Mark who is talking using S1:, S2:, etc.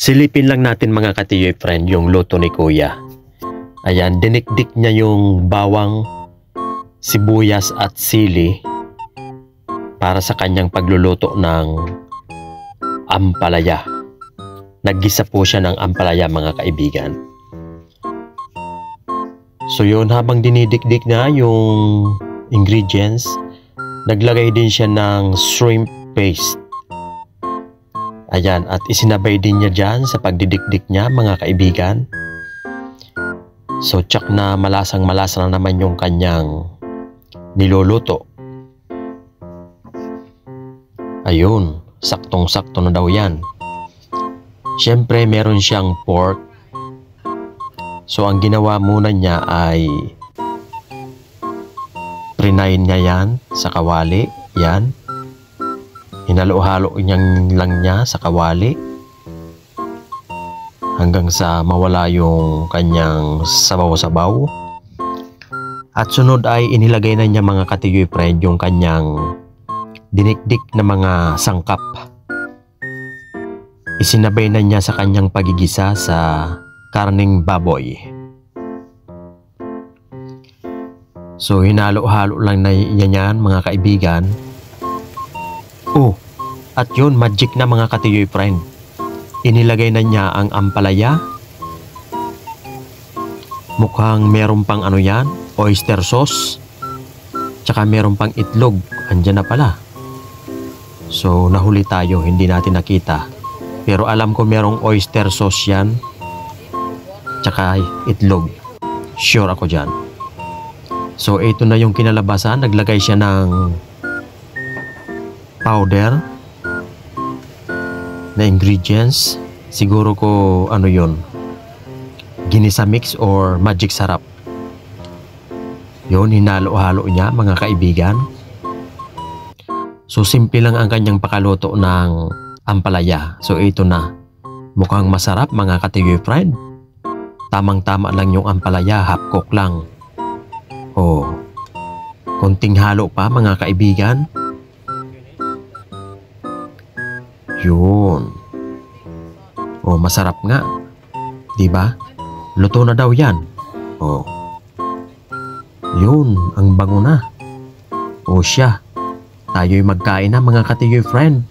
S1: Silipin lang natin mga katiyoy friend yung luto ni Kuya. Ayan, dinikdik niya yung bawang, sibuyas at sili para sa kanyang pagluluto ng ampalaya. Naggisa po siya ng ampalaya mga kaibigan. So yun, habang dinidikdik na yung ingredients, naglagay din siya ng shrimp paste. Ayan, at isinabay din niya dyan sa pagdidikdik niya mga kaibigan. So tsak na malasang-malasa na naman yung kanyang niluluto. Ayun, saktong-sakto na daw yan. Siyempre meron siyang pork. So ang ginawa muna niya ay prinayin niya yan sa kawali. Yan. Hinalo-halo lang niya sa kawali hanggang sa mawala yung kanyang sabaw-sabaw. At sunod ay inilagay na niya mga katiyoy friend yung kanyang dinikdik na mga sangkap. Isinabay na niya sa kanyang pagigisa sa karning baboy. So hinalo-halo lang na yan mga kaibigan. Oh, at yun, magic na mga katiyoy friend. Inilagay na niya ang ampalaya. Mukhang meron pang ano yan, oyster sauce. Tsaka meron pang itlog. Andyan na pala. So nahuli tayo, hindi natin nakita. Pero alam ko merong oyster sauce yan. Tsaka itlog. Sure ako dyan. So ito na yung kinalabasan. Naglagay siya ng powder na ingredients. Siguro ko ano yun, ginisa mix or magic sarap. Yun, hinalo-halo niya mga kaibigan. So simple lang ang kanyang pakaluto ng ampalaya. So ito na, mukhang masarap mga katiyoy friend. Tamang-tama lang yung ampalaya, half cook lang. Oh, konting halo pa mga kaibigan. Yun. Oh, masarap nga. 'Di ba? Luto na daw 'yan. Oh. Yun, ang bango na. O siya. Tayo'y magkain na mga katiyoy friend.